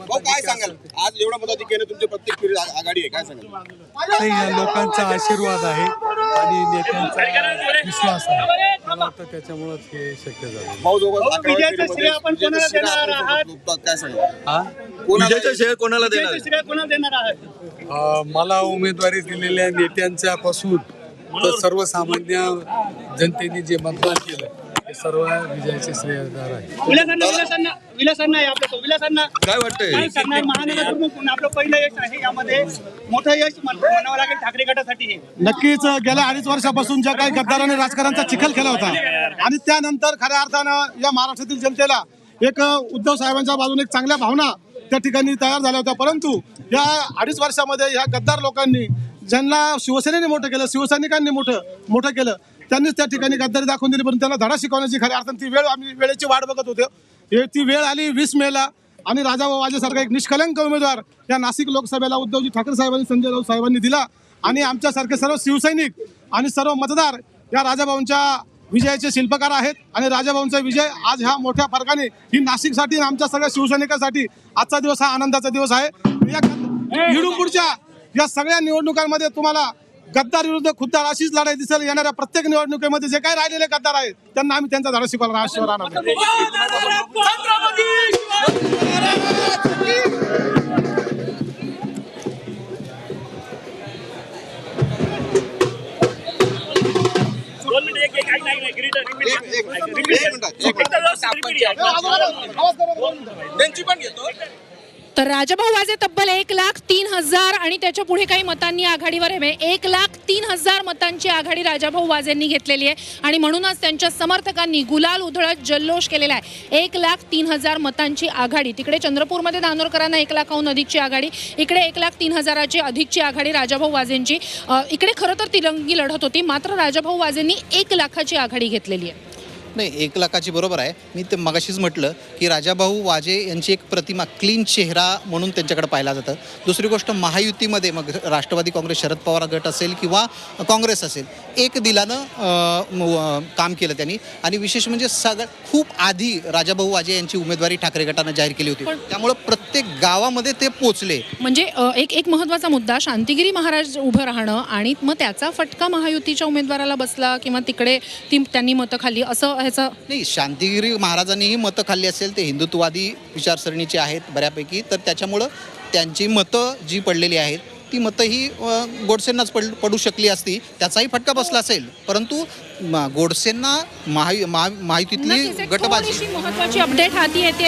काय सांगाल आज एवढा मताधिक्याने तुमची प्रत्येक पिढी आघाडी आहे, काय सांगाल? नाही, लोकांचा आशीर्वाद आहे आणि नेत्यांचा विश्वास आहे. मला वाटतं त्याच्यामुळेच हे शक्य झालं. भाऊ दोघं विजयाचं श्रेय आपण कोणाला देणार आहात? काय सांगाल? विजयाचं श्रेय कोणाला देणार? विजयाचं श्रेय कोणाला देणार आहात? मला उमेदवारी दिलेल्या नेत्यांच्या पासून तर सर्वसामान्य जनतेने जे मतदान केलं ते सर्व विजयाचे श्रेयदार आहे. विलासांना विलासांना काय वाटतंय? काय सांगणार? महानगर प्रमुख म्हणून आपलं पहिलं यश आहे, यामध्ये मोठं यश म्हणावं लागेल ठाकरे गटासाठी हे. नक्कीच गेल्या 2.5 वर्षापासून ज्या काही गद्दाराने राजकारणाचा चिखल केला होता आणि त्यानंतर खऱ्या अर्थानं या महाराष्ट्रातील जनतेला एक उद्धव साहेबांच्या बाजूने एक चांगल्या भावना त्या ठिकाणी तयार झाल्या होत्या. परंतु या 2.5 वर्षामध्ये या गद्दार लोकांनी ज्यांना शिवसेनेने मोठं केलं, शिवसैनिकांनी मोठं केलं, त्यांनीच त्या ठिकाणी गद्दारी दाखवून दिली. परंतु त्यांना धडा शिकवण्याची खऱ्या अर्थानं ती वेळ, आम्ही वेळेची वाट बघत होतो. ती वेळ आली 20 मेला आणि राजाभाऊ वाजेसारखा एक निष्कलंक उमेदवार या नाशिक लोकसभेला उद्धवजी ठाकरे साहेबांनी, संजय राऊत साहेबांनी दिला आणि आमच्यासारखे सर्व शिवसैनिक आणि सर्व मतदार या राजाभाऊंच्या विजयाचे शिल्पकार आहेत. आणि राजाभाऊंचा विजय आज ह्या मोठ्या फरकाने ही नाशिकसाठी आणि आमच्या सगळ्या शिवसैनिकांसाठी आजचा दिवस हा आनंदाचा दिवस आहे. इडून पुढच्या या सगळ्या निवडणुकांमध्ये तुम्हाला गद्दार विरुद्ध खुद्दार अशीच लढाई दिसेल. येणाऱ्या प्रत्येक निवडणुकीमध्ये जे काही राहिलेले गद्दार आहेत त्यांना आम्ही त्यांचा धडा शिकवला राहणार. त्यांची पण घेतो. तर राजाभाऊ वाजे तब्बल 1,03,000 आणि त्याच्या पुढे काही मतांनी आघाडीवर आहे. 1,03,000 मतांची आघाडी राजाभाऊ वाजेंनी घेतलेली आहे आणि म्हणूनच त्यांच्या समर्थकांनी गुलाल उधळत जल्लोष केलेला आहे. 1,03,000 मतांची आघाडी. तिकडे चंद्रपूरमध्ये धानोरकरांना 1,00,000हून अधिकची आघाडी, इकडे 1,03,000ची अधिकची आघाडी राजाभाऊ वाजेंची. इकडे खरं तर तिरंगी लढत होती, मात्र राजाभाऊ वाजेंनी 1,00,000ची आघाडी घेतलेली आहे. नाही, 1,00,000ची बरोबर आहे. मी ते मगाशीच म्हटलं की राजाभाऊ वाजे यांची एक प्रतिमा, क्लीन चेहरा म्हणून त्यांच्याकडे पाहिला जातं. दुसरी गोष्ट, महायुतीमध्ये मग राष्ट्रवादी काँग्रेस, शरद पवार गट असेल किंवा काँग्रेस असेल, एक दिलानं काम केलं त्यांनी. आणि विशेष म्हणजे खूप आधी राजाभाऊ वाजे यांची उमेदवारी ठाकरे गटानं जाहीर केली होती, त्यामुळं प्रत्येक गावामध्ये ते पोचले. म्हणजे एक महत्त्वाचा मुद्दा, शांतिगिरी महाराज उभं राहणं आणि मग त्याचा फटका महायुतीच्या उमेदवाराला बसला किंवा तिकडे त्यांनी मतं खाल्ली असं नाही. शांतिगिरी महाराजांनीही मतं खाल्ली असेल, ते हिंदुत्ववादी विचारसरणीचे आहेत बऱ्यापैकी, तर त्याच्यामुळं त्यांची मतं जी पडलेली आहेत ती मतं ही गोडसेंनाच पडू शकली असती, त्याचाही फटका बसला असेल. परंतु गोडसेंना महायुतीतली गटबाजी. महत्त्वाची अपडेट हाती येते.